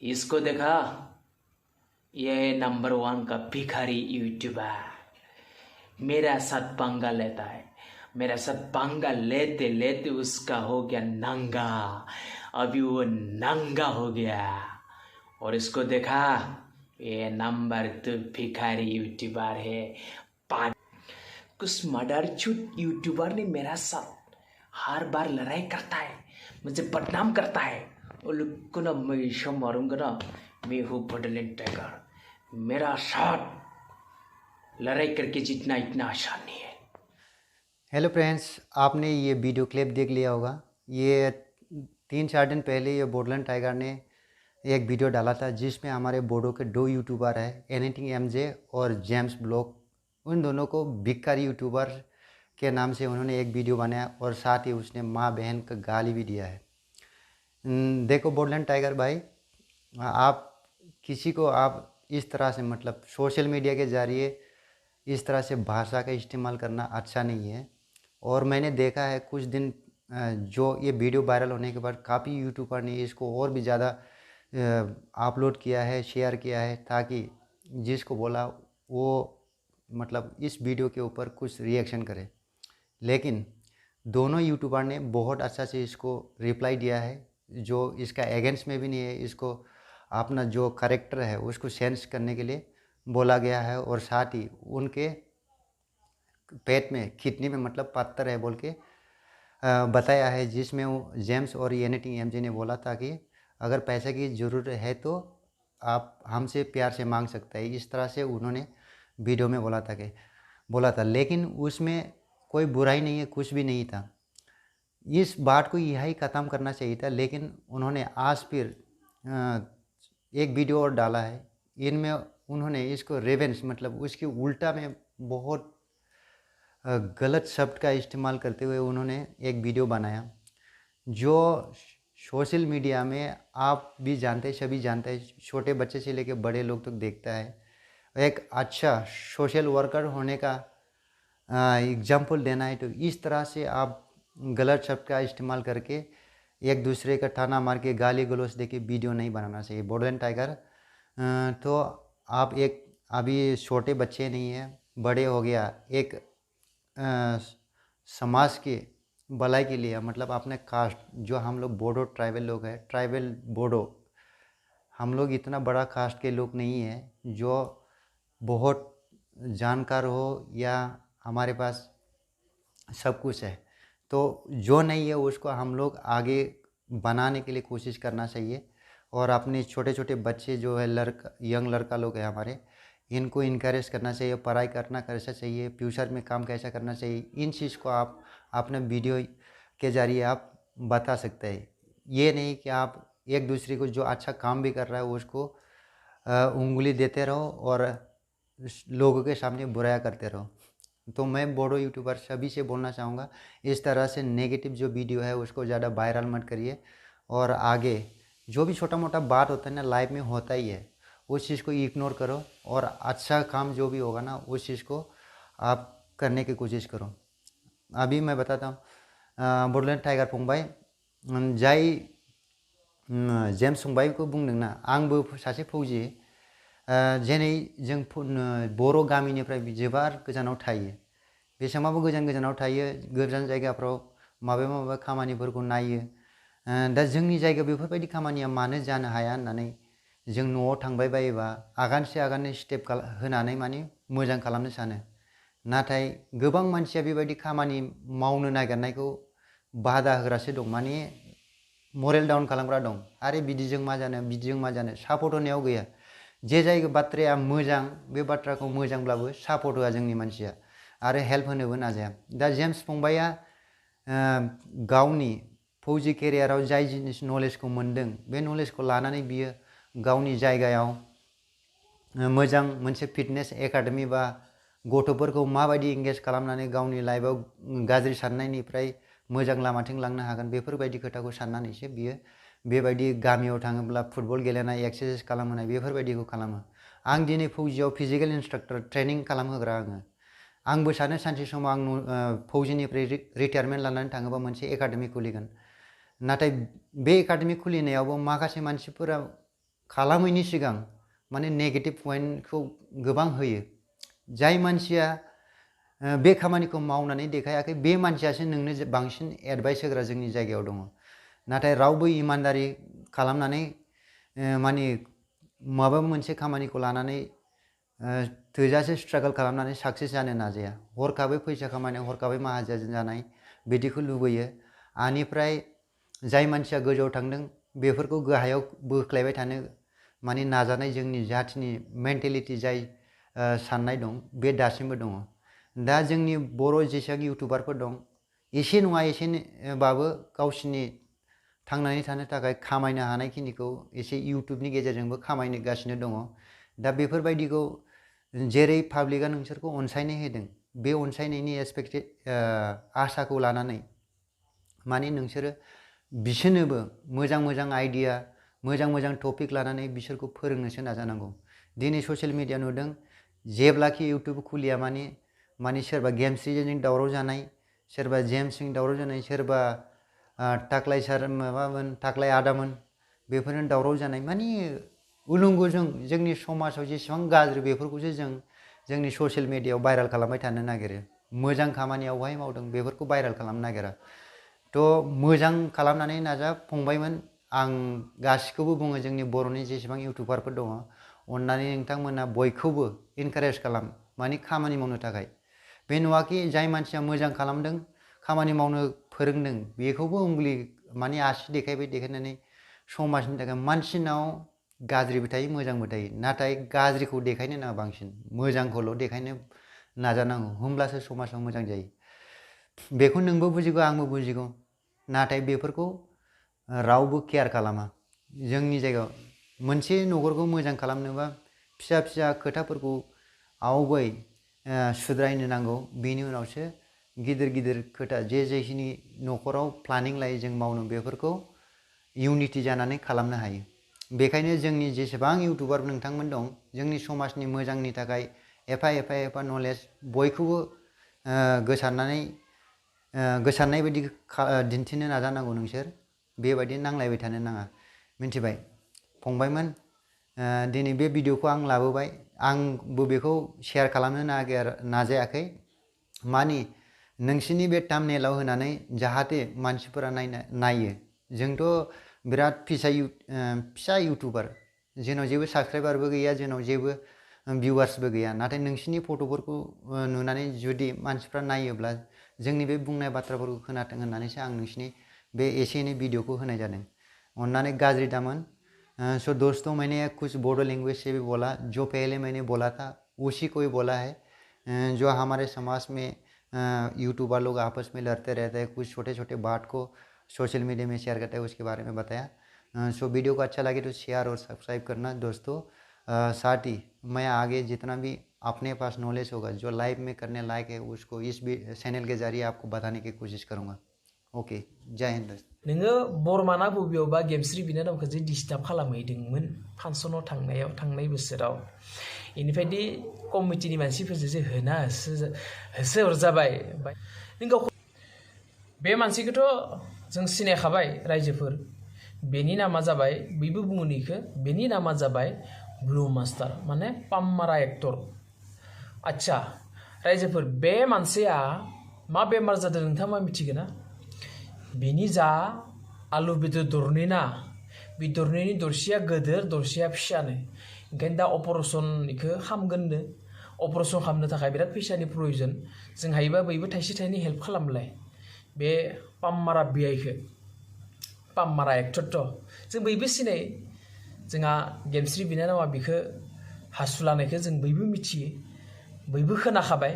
इसको देखा, ये नंबर 1 का भिखारी यूट्यूबर मेरा साथ पंगा लेता है। मेरा साथ पंगा लेते लेते उसका हो गया नंगा। अभी वो नंगा हो गया। और इसको देखा, ये नंबर 2 भिखारी यूट्यूबर है। कुछ मदरचोद यूट्यूबर ने मेरा साथ हर बार लड़ाई करता है, मुझे बदनाम करता है। और लोग को ना मैं मारूंगा ना, मैं हूँ बॉर्डरलैंड टाइगर। मेरा साथ लड़ाई करके जीतना इतना आसान नहीं है। हेलो फ्रेंड्स, आपने ये वीडियो क्लिप देख लिया होगा। ये 3-4 दिन पहले ये बॉर्डरलैंड टाइगर ने एक वीडियो डाला था जिसमें हमारे बोडो के 2 यूट्यूबर हैं, एनीथिंग एमजे और जेम्स ब्लॉग। उन दोनों को भिखारी यूट्यूबर के नाम से उन्होंने एक वीडियो बनाया और साथ ही उसने माँ बहन का गाली भी दिया है। देखो बॉर्डरलैंड टाइगर भाई, आप किसी को आप इस तरह से मतलब सोशल मीडिया के ज़रिए इस तरह से भाषा का इस्तेमाल करना अच्छा नहीं है। और मैंने देखा है कुछ दिन जो ये वीडियो वायरल होने के बाद काफ़ी यूट्यूबर ने इसको और भी ज़्यादा अपलोड किया है, शेयर किया है, ताकि जिसको बोला वो मतलब इस वीडियो के ऊपर कुछ रिएक्शन करे। लेकिन दोनों यूट्यूबर ने बहुत अच्छा से इसको रिप्लाई दिया है, जो इसका अगेंस्ट में भी नहीं है। इसको अपना जो करेक्टर है उसको सेंस करने के लिए बोला गया है और साथ ही उनके पेट में किडनी में मतलब पत्थर है बोल के बताया है, जिसमें वो जेम्स और एनीथिंग एमजे ने बोला था कि अगर पैसे की ज़रूरत है तो आप हमसे प्यार से मांग सकते हैं। इस तरह से उन्होंने वीडियो में बोला था, लेकिन उसमें कोई बुराई नहीं है, कुछ भी नहीं था। इस बात को यही ख़त्म करना चाहिए था, लेकिन उन्होंने आज फिर एक वीडियो और डाला है। इनमें उन्होंने इसको रेवेंस मतलब उसके उल्टा में बहुत गलत शब्द का इस्तेमाल करते हुए उन्होंने एक वीडियो बनाया, जो सोशल मीडिया में आप भी जानते हैं, सभी जानते हैं, छोटे बच्चे से लेकर बड़े लोग तक देखता है। एक अच्छा सोशल वर्कर होने का एग्जाम्पल देना है तो इस तरह से आप गलत शब्द का इस्तेमाल करके एक दूसरे का ठाना मार के गाली गलौज दे के वीडियो नहीं बनाना चाहिए। बॉर्डरलैंड टाइगर तो आप एक अभी छोटे बच्चे नहीं हैं, बड़े हो गया, एक अ, समाज के भलाई के लिए मतलब अपने कास्ट जो हम लोग बोडो ट्राइबल लोग हैं, ट्राइबल बोडो, हम लोग इतना बड़ा कास्ट के लोग नहीं हैं जो बहुत जानकार हो या हमारे पास सब कुछ है। तो जो नहीं है उसको हम लोग आगे बनाने के लिए कोशिश करना चाहिए। और अपने छोटे छोटे बच्चे जो है लड़का यंग लड़का लोग हैं हमारे, इनको इनकरेज करना चाहिए, पढ़ाई करना कैसा चाहिए, फ्यूचर में काम कैसा करना चाहिए, इन चीज़ को आप अपने वीडियो के ज़रिए आप बता सकते हैं। ये नहीं कि आप एक दूसरे को जो अच्छा काम भी कर रहा है उसको उंगली देते रहो और लोगों के सामने बुराया करते रहो। तो मैं बोडो यूट्यूबर सभी से बोलना चाहूँगा, इस तरह से नेगेटिव जो वीडियो है उसको ज़्यादा वायरल मत करिए। और आगे जो भी छोटा मोटा बात होता है ना, लाइफ में होता ही है, उस चीज़ को इग्नोर करो और अच्छा काम जो भी होगा ना उस चीज़ को आप करने की कोशिश करो। अभी मैं बताता हूँ बडलेण्ड टाइगर फंबाय, जाय जेम्स फंबायखौ बुंदोंना, आंबो सासे फौजि। जेनै जों बर' गामिनिफ्राय जोबोर गोजानाव थायो, बेसेबांबाबो गोजान गोजानाव थायो, गोजान जायगाफ्राव माबा खामानिफोरखौ नायो। दा जोंनि जायगायाव बेफोरबायदि खामानिया मानो जानो हाया होननानै जों न'आव थांबाय बायोबा आगानसे आगाननै स्टेप होनानै माने मोजां खालामनो सानो। नाथाय गोबां मानसिया बेबायदि खामानि मावनो नागिरनायखौ बादा होग्रासो दं, माने मरेल डाउन खालामग्रा दं। आरो बिदिजों मा जानो, बिदिजों मा जानो, सापर्ट होनायाव गैया। जे जायगा बाथ्राया मोजां बे बाथ्राखौ मोजांब्लाबो सापर्ट होआ जोंनि मानसिया आरो हेल्प होनोबो नाजाया। दा जेम्स फंबाया गावनि फौजि केरियाराव जाय जिनिस नलेजखौ मोन्दों बे नलेजखौ लानानै बियो गावनि जायगायाव मोजां मोनसे फिटनेस एकाडेमि बा गथ'फोरखौ माबायदि एंगेज खालामनानै गावनि लाइफआव गाज्रि साननायनिफ्राय मोजां लामाथिं लांनो हागोन बेफोरबायदि खोथाखौ साननानैसो बियो बेबायदि गामियाव थाङोब्ला फुटबल गेलेनाय, एक्सारसाइज खालामहोनाय बेफोरबायदिखौ खालामो। आं दिनै फौजियाव फिजिकेल इन्सट्राक्टर ट्रेनिं खालामहोग्रा आंबो सानो सानसे समाव आं फौजिनिफ्राय रिटायारमेन्ट लानानै थाङोबा मोनसे एकाडेमि खुलिगोन। नाथाय बे एकाडेमि खुलिनायावबो माखासे मानसिफोरा खालामैनि सिगां माने नेगेटिभ पइन्टखौ गोबां होयो। जाय मानसिया बे खामानिखौ मावनानै देखायाखै बे मानसियासो नोंनो बांसिन एडभाइस होग्रा जोंनि जायगायाव दङ। नाथाय रावबो इमानदारि खालामनानै माने माबा मोनसे खामानिखौ लानानै थोजासे स्ट्रागल खालामनानै साक्सेस जानो नाजाया। हरखाबै फैसा खामायनाय, हरखाबै माहाजोन जानाय बिदिखौ लुबैयो। आनिफ्राय जाय मानसिया गोजौआव थांदों बेफोरखौ गाहायाव बोख्लायबाय थानो माने नाजानाय जोंनि जाथिनि मेन्टेलिटि जाय साननाय दं बे दासिमबो दङ। दा जोंनि बर' जेसेबां इउटुबारफोर दं एसे नङा एसेबाबो गावसिनि थांनानै थानो थाखाय खामायनो हानायखिनिखौ एसे इउटुबनि गेजेरजोंबो खामायगासिनो दङ। दा बेफोरबायदिखौ जेरै पाब्लिकआ नोंसोरखौ अनसायनाय होदों बे अनसायनायनि आसाखौ लानानै माने नोंसोरो बिसोरनोबो मोजां मोजां आइडिया, मोजां मोजां टपिक लानानै बिसोरखौ फोरोंनोसो नाजानांगौ। दिनै ससियेल मिडिया नुदों जेब्लाखि इउटुब खुलिया माने सोरबा गेमस्रिजों दावराव जानाय, सोरबा जेम्सजों दावराव जानाय, सोरबा टाक्लाय सार माबामोन टाक्लाय आदामोन बेफोरनो दावराव जानाय, माने उलुंगुजों जोंनि समाजाव जेसेबां गाज्रि बेफोरखौसो जोंनि ससियेल मिडियायाव भाइराल खालामबाय थानो नागिरो। मोजां खामानियावहाय मावदों बेफोरखौ भाइराल खालामनो नागिरा। थ' मोजां खालामनानै नाजा फंबायमोन। आं गासिखौबो बुङो जोंनि बर'नि जेसेबां इउटुबारफोर दङ अननानै नोंथांमोना बयखौबो इनकारेज खालाम माने खामानि मावनो थाखाय। बे नङाखि जाय मानसिया मोजां खालामदों खामानि मावनो फोरोंदों बेखौबो उंगुलि माने आसि देखायनानै समाजनि थाखाय मानसिनाव गाज्रिबो थायो मोजांबो थायो। नाथाय गाज्रिखौ देखायनो नाङा, बांसिन मोजांखौल' देखायनो नाजानांगौ, होमब्लासो समाजाव मोजां जायो। बेखौ नोंबो बुजिगौ आंबो बुजिगौ, नाथाय बेफोरखौ रावबो केयार खालामा। जोंनि जायगायाव मोनसे न'खरखौ मोजां खालामनोबा फिसा फिसा खोथाफोरखौ आवगाय सुद्रायनो नांगौ, बेनि उनावसो गिदिर गिदिर खोथा जेखिनि न'खराव प्लानिं लायो जों मावनो बेफोरखौ इउनिटि जानानै खालामनो हायो। बेखायनो जोंनि जेसेबां इउटुबार नोंथांमोन दं जोंनि समाजनि मोजांनि थाखाय एफा नलेज बयखौबो गोसारनाय बायदि दिन्थिनो नाजानांगौ। नोंसोर बेबायदि नांलायबाय थानो नाङा, मिन्थिबाय फंबायमोन। दिनै बे भिडिअखौ आं लाबोबाय, आंबो बेखौ शेयार खालामनो नाजायाखै मानि नोंसिनि बे थाम्बनेइलाव होनानै जाहाथे मानसिफोरा नायो। जोंथ' बिराद फिसा इउटुबार, जोंनाव जेबो साबस्क्राइबारबो गैया, जोंनाव जेबो भिउवार्सबो गैया। नाथाय नोंसिनि फट'फोरखौ नुनानै जुदि मानसिफ्रा नायोब्ला जोंनि बे बुंनाय बाथ्राफोरखौ खोनाथों होननानैसो आं नोंसिनि बे एसे एनै भिडिअखौ होनाय जादों। अन्नानै गाज्रि दामोन। सो दोस्तों, मैंने कुछ बोडो लैंग्वेज से भी बोला, जो पहले मैंने बोला था उसी को ही बोला है। जो हमारे समाज में यूट्यूबर लोग आपस में लड़ते रहते हैं, कुछ छोटे छोटे बात को सोशल मीडिया में शेयर करते हैं, उसके बारे में बताया। सो वीडियो को अच्छा लगे तो शेयर और सब्सक्राइब करना दोस्तों। साथ ही मैं आगे जितना भी अपने पास नॉलेज होगा जो लाइव में करने लायक है उसको इस चैनल के जरिए आपको बताने की कोशिश करूँगा। ओके, जय हिंद। नोङो बरमाना बबेयावबा गेमस्रि बिनानावखौ जे डिस्टार्ब खालामहैदोंमोन फांसनाव थांनाय बोसोराव, इनिफ्रायदि कमिटिनि मानसिफोरजों जे होसो हरजाबाय। नों गावखौ बे मानसिखौथ' जों सिनायखाबाय रायजोफोर, बेनि नामा जाबाय बयबो बुङोनिखौ, बेनि नामा जाबाय ब्लु मास्टार माने पाम्मारा एक्टर। आच्छा रायजोफोर, बे मानसिया मा बेमार जादों नोंथाङा मा मिथिगोन ना? बेनि जा आलु बेदर दरनै ना, बे दरनैनि दरसेया गोदोर दरसेया फिसानो, ओंखायनो दा अपारेसन बेखौ खालामगोननो। अपारेसन खालामनो थाखाय बिराद फैसानि प्रयजन। जों हायोबा बयबो थाइसे थाइनै हेल्प खालामलाय। बे पाम्मारा बिआइखौ, पाम्मारा एक्टरथ' जों बयबो सिनाय। जोंहा गेमस्रि बिनानावा बिखौ हासुलानायखौ जों बयबो मिथियो, बयबो खोनाखाबाय।